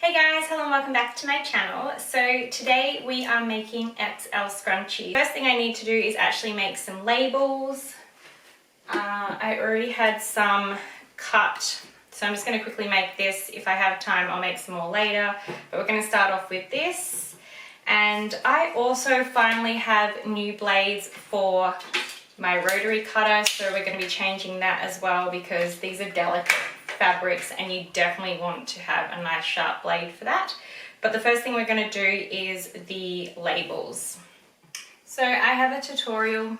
Hey guys, hello and welcome back to my channel. So today we are making XL Scrunchie. First thing I need to do is actually make some labels. I already had some cut, so I'm just going to quickly make this. If I have time, I'll make some more later, but we're going to start off with this. And I also finally have new blades for my rotary cutter, so we're going to be changing that as well because these are delicate fabrics and you definitely want to have a nice sharp blade for that. But the first thing we're going to do is the labels. So I have a tutorial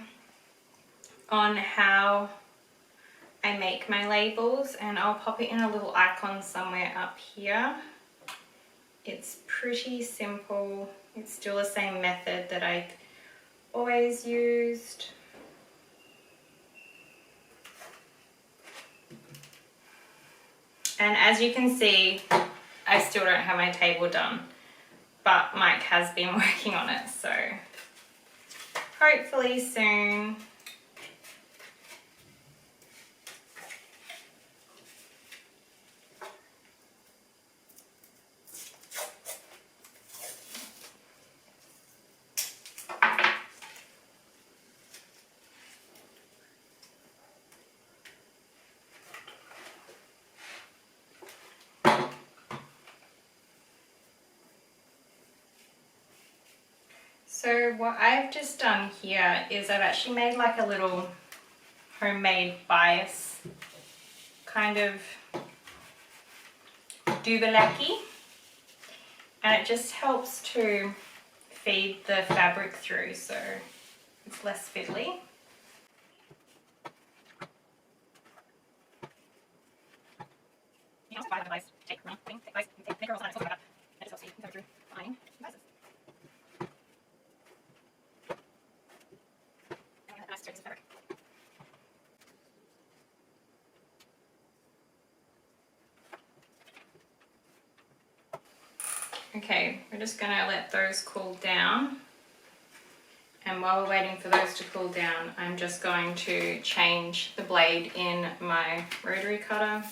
on how I make my labels and I'll pop it in a little icon somewhere up here. It's pretty simple. It's still the same method that I always used. And as you can see, I still don't have my table done, but Mike has been working on it, so hopefully soon. So what I've just done here is I've actually made like a little homemade bias kind of doobalaki, and it just helps to feed the fabric through so it's less fiddly. Okay, we're just going to let those cool down, and while we're waiting for those to cool down, I'm just going to change the blade in my rotary cutter.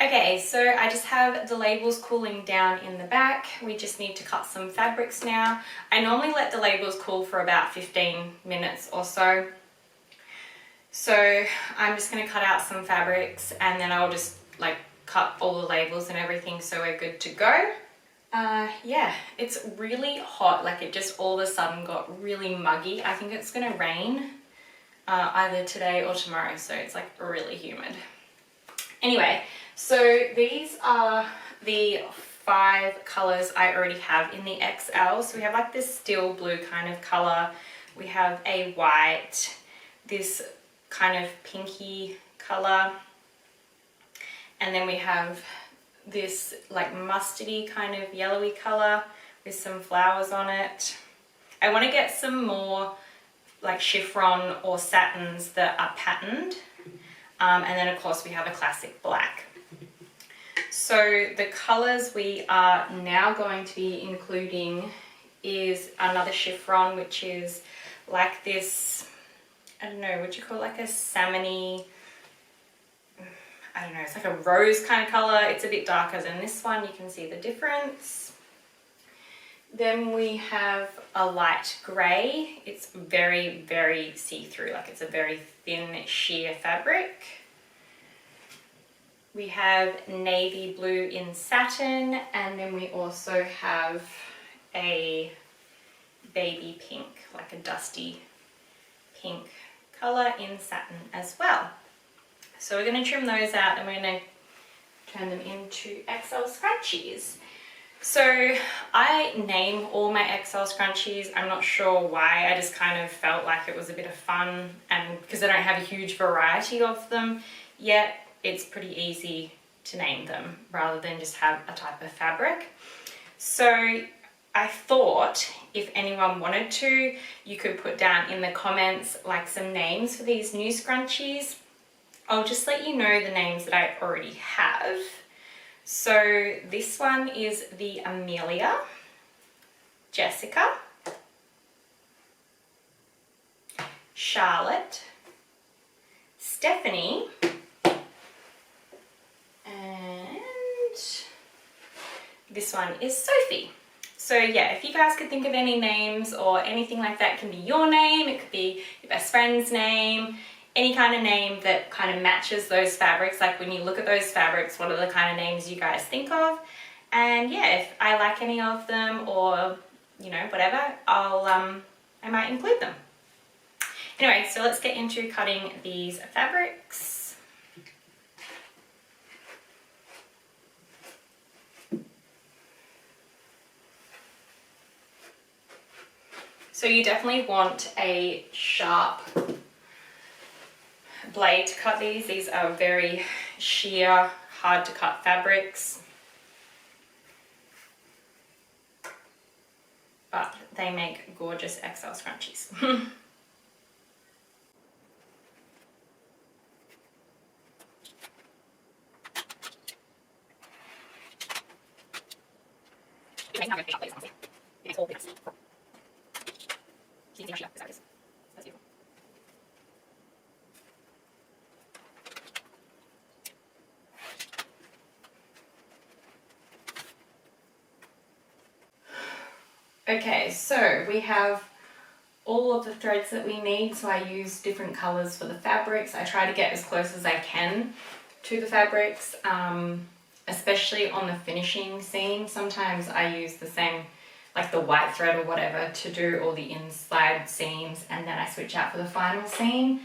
Okay, so I just have the labels cooling down in the back. We just need to cut some fabrics now. I normally let the labels cool for about 15 minutes or so. So I'm just going to cut out some fabrics and then I'll just like cut all the labels and everything so we're good to go. Yeah, it's really hot, like it just all of a sudden got really muggy. I think it's going to rain either today or tomorrow, so it's like really humid. Anyway, so these are the 5 colors I already have in the XL. So we have like this steel blue kind of color, we have a white, this kind of pinky color, and then we have this like mustardy kind of yellowy color with some flowers on it. I want to get some more like chiffon or satins that are patterned, and then of course we have a classic black. So the colors we are now going to be including is another chiffon, which is like this, I don't know, what you call it, like a salmony, I don't know, it's like a rose kind of color. It's a bit darker than this one, you can see the difference. Then we have a light grey. It's very, very see-through, like it's a very thin sheer fabric. We have navy blue in satin, and then we also have a baby pink, like a dusty pink color in satin as well. So we're going to trim those out and we're going to turn them into XL Scrunchies. So I name all my XL Scrunchies. I'm not sure why, I just kind of felt like it was a bit of fun, and because I don't have a huge variety of them yet, it's pretty easy to name them rather than just have a type of fabric. So I thought if anyone wanted to, you could put down in the comments like some names for these new scrunchies. I'll just let you know the names that I already have. So this one is the Amelia, Jessica, Charlotte, Stephanie, and this one is Sophie. So yeah, if you guys could think of any names or anything like that, it can be your name, it could be your best friend's name, any kind of name that kind of matches those fabrics. Like when you look at those fabrics, what are the kind of names you guys think of? And yeah, if I like any of them or, you know, whatever, I might include them. Anyway, so let's get into cutting these fabrics. So you definitely want a sharp blade to cut these. These are very sheer, hard to cut fabrics. But they make gorgeous XL scrunchies. Okay, so we have all of the threads that we need, so I use different colors for the fabrics. I try to get as close as I can to the fabrics, especially on the finishing seam. Sometimes I use the same, like the white thread or whatever, to do all the inside seams, and then I switch out for the final seam.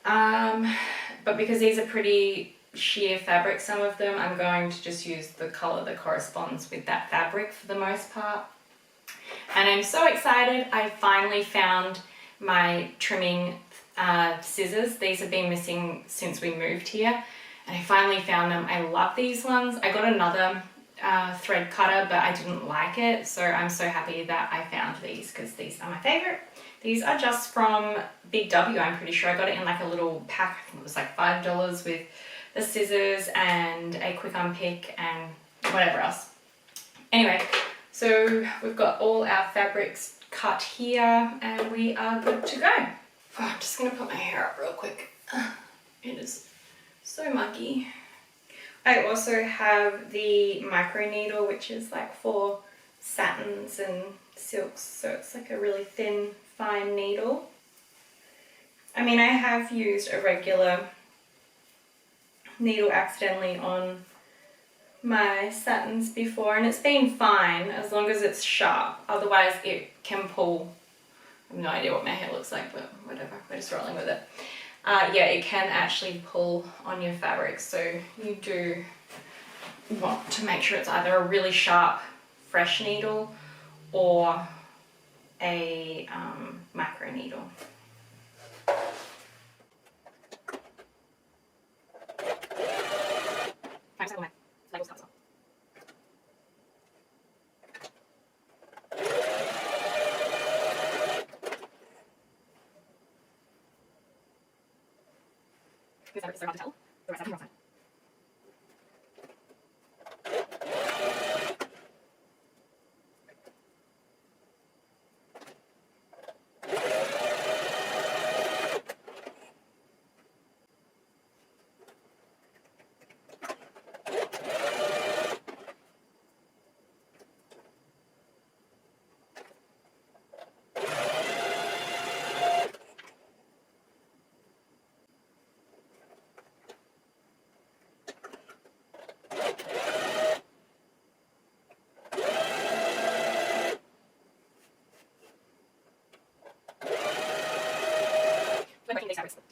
But because these are pretty sheer fabric, some of them, I'm going to just use the color that corresponds with that fabric for the most part. And I'm so excited, I finally found my trimming scissors. These have been missing since we moved here, and I finally found them. I love these ones. I got another thread cutter, but I didn't like it, so I'm so happy that I found these because these are my favorite. These are just from Big W, I'm pretty sure. I got it in like a little pack. I think it was like $5 with the scissors and a quick unpick and whatever else. Anyway, so we've got all our fabrics cut here and we are good to go. I'm just going to put my hair up real quick. It is so muggy. I also have the micro needle, which is like for satins and silks, so it's like a really thin, fine needle. I mean, I have used a regular needle accidentally on my satins before, and it's been fine as long as it's sharp. Otherwise it can pull. I have no idea what my hair looks like, but whatever, we're just rolling with it. Yeah, it can actually pull on your fabric, so you do want to make sure it's either a really sharp fresh needle or a micro needle. Is there not to tell? The rest of the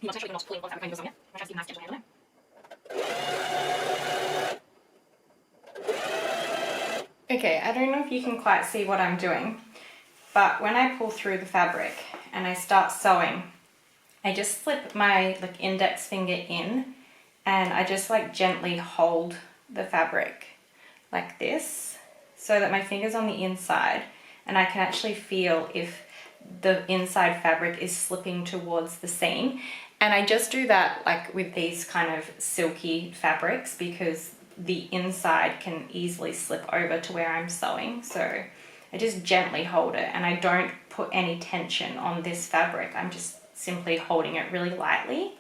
You want to actually not pulling on fabric on here. I try to see a nice gentle handle there. Okay, I don't know if you can quite see what I'm doing, but when I pull through the fabric and I start sewing, I just slip my like index finger in and I just like gently hold the fabric like this so that my finger's on the inside and I can actually feel if the inside fabric is slipping towards the seam. And I just do that like with these kind of silky fabrics because the inside can easily slip over to where I'm sewing. So I just gently hold it and I don't put any tension on this fabric. I'm just simply holding it really lightly.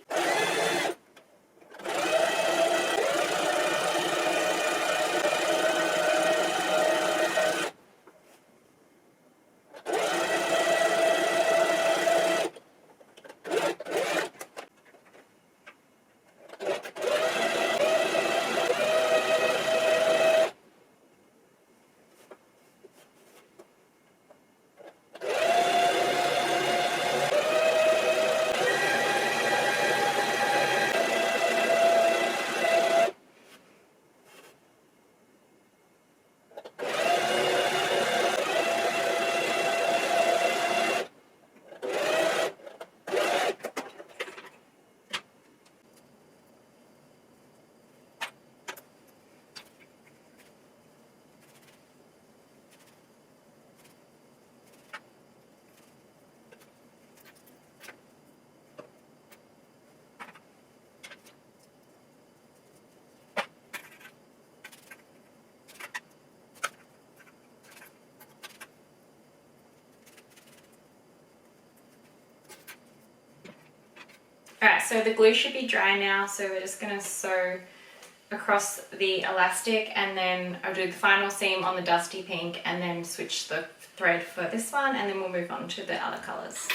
so the glue should be dry now, so we're just going to sew across the elastic, and then I'll do the final seam on the dusty pink and then switch the thread for this one, and then we'll move on to the other colours.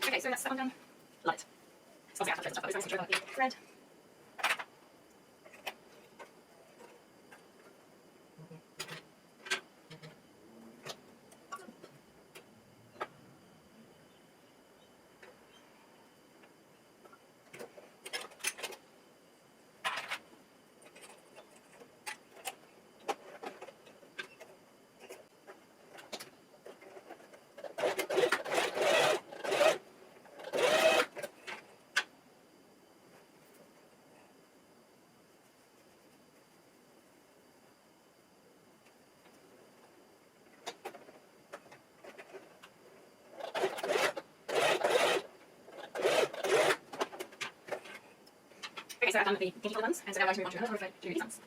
Okay, so that's that one done. Light. So I'll see after this stuff, but thread. Okay, so I've done the pinky colour ones, and so now I'm going to move on to do these ones.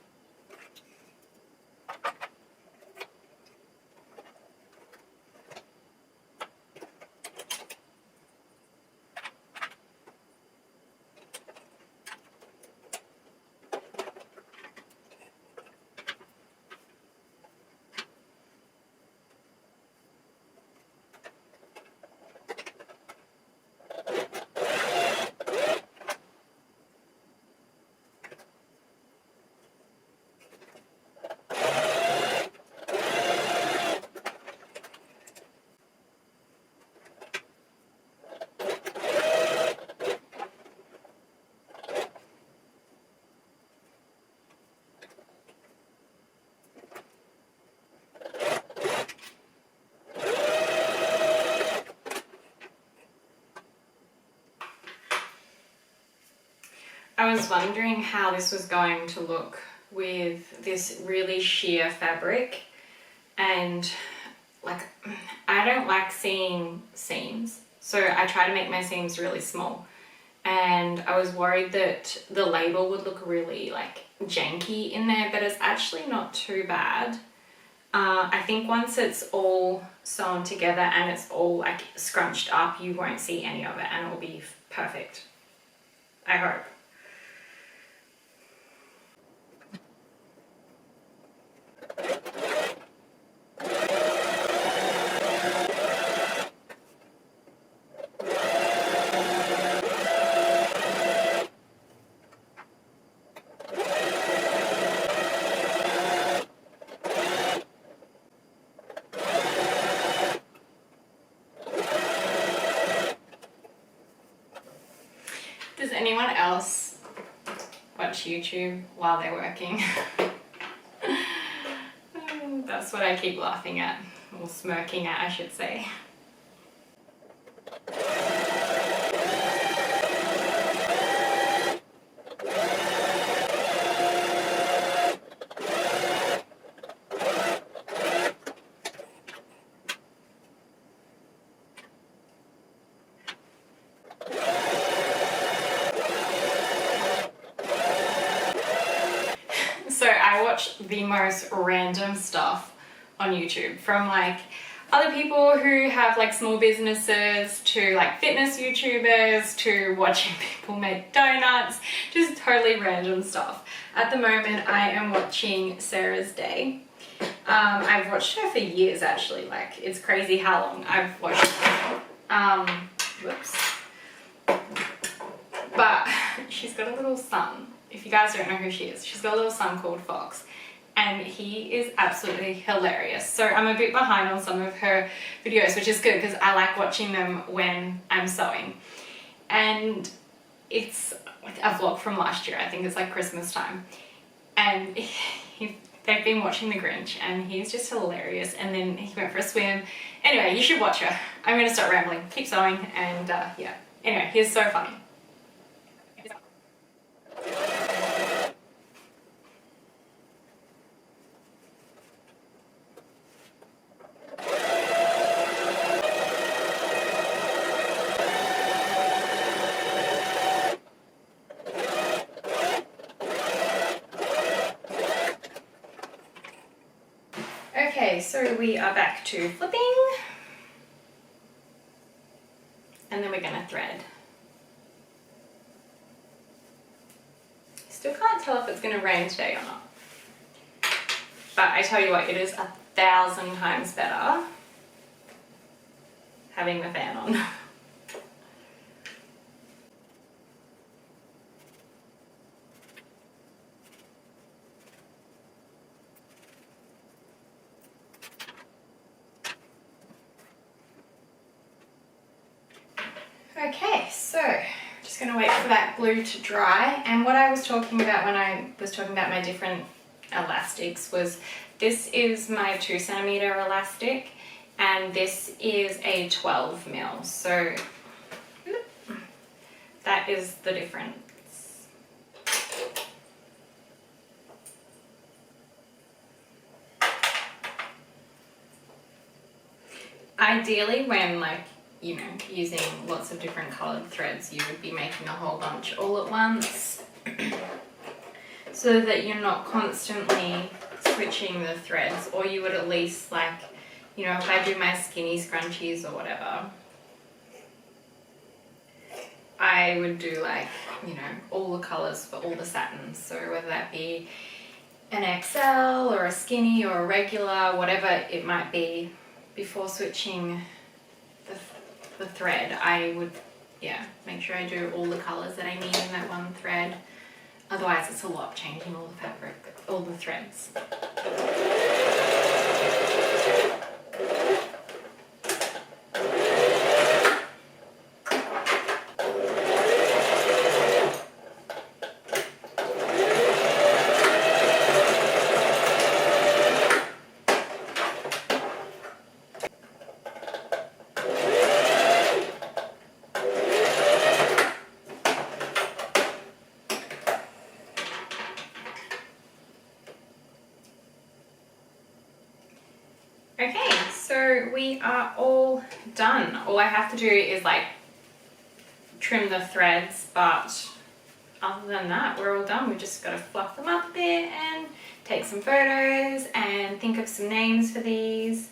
I was wondering how this was going to look with this really sheer fabric, and like I don't like seeing seams, so I try to make my seams really small, and I was worried that the label would look really like janky in there, but it's actually not too bad. I think once it's all sewn together and it's all like scrunched up, you won't see any of it and it will be perfect, I hope. Does anyone else watch YouTube while they're working? That's what I keep laughing at, or smirking at, I should say. So I watch the most random stuff on YouTube, from like other people who have like small businesses to like fitness YouTubers to watching people make donuts, just totally random stuff. At the moment I am watching Sarah's Day. I've watched her for years actually, like it's crazy how long I've watched her. Whoops. But she's got a little son. If you guys don't know who she is, she's got a little son called Fox. And he is absolutely hilarious. So I'm a bit behind on some of her videos, which is good because I like watching them when I'm sewing. And it's a vlog from last year, I think it's like Christmas time. And they've been watching The Grinch and he's just hilarious. And then he went for a swim. Anyway, you should watch her. I'm gonna start rambling, keep sewing, and yeah. Anyway, he's so funny. Okay, so we are back to flipping, and then we're gonna thread. Still can't tell if it's gonna rain today or not, but I tell you what, it is 1,000 times better having the fan on. Okay, so just going to wait for that glue to dry. And what I was talking about when I was talking about my different elastics was this is my 2cm elastic and this is a 12 mil. So that is the difference. Ideally, when like, you know, using lots of different colored threads, you would be making a whole bunch all at once so that you're not constantly switching the threads, or you would at least, like, you know, if I do my skinny scrunchies or whatever, I would do like, you know, all the colors for all the satins. So whether that be an XL or a skinny or a regular, whatever it might be, before switching the thread, I would, yeah, make sure I do all the colors that I need in that one thread. Otherwise it's a lot changing all the fabric, all the threads. Okay, so we are all done. All I have to do is like trim the threads, but other than that, we're all done. We've just got to fluff them up a bit and take some photos and think of some names for these.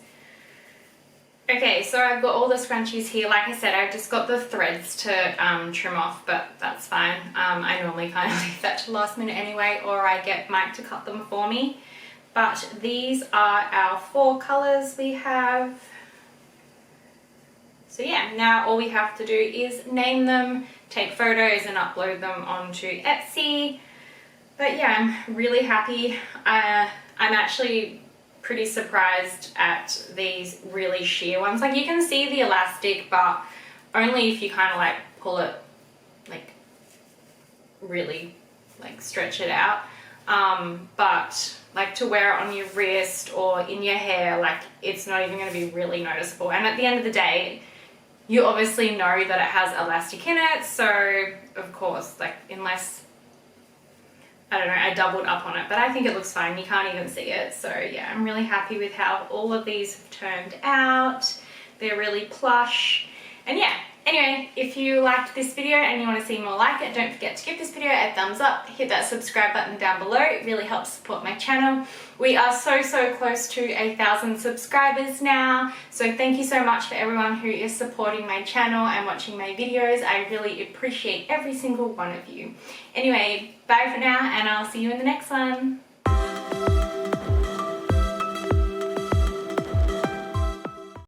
Okay, so I've got all the scrunchies here. Like I said, I've just got the threads to trim off, but that's fine. I normally kind of leave that to last minute anyway, or I get Mike to cut them for me. But these are our 4 colors we have. So yeah, now all we have to do is name them, take photos and upload them onto Etsy. But yeah, I'm really happy. I'm actually pretty surprised at these really sheer ones. Like, you can see the elastic, but only if you kind of like pull it, like really like stretch it out. But like to wear it on your wrist or in your hair, like it's not even going to be really noticeable. And at the end of the day, you obviously know that it has elastic in it, so of course, like, unless, I don't know, I doubled up on it, but I think it looks fine. You can't even see it. So yeah, I'm really happy with how all of these have turned out. They're really plush. And yeah, Anyway, if you liked this video and you want to see more like it, don't forget to give this video a thumbs up, hit that subscribe button down below. It really helps support my channel. We are so close to 1,000 subscribers now, so thank you so much for everyone who is supporting my channel and watching my videos. I really appreciate every single one of you. Anyway, bye for now, and I'll see you in the next one.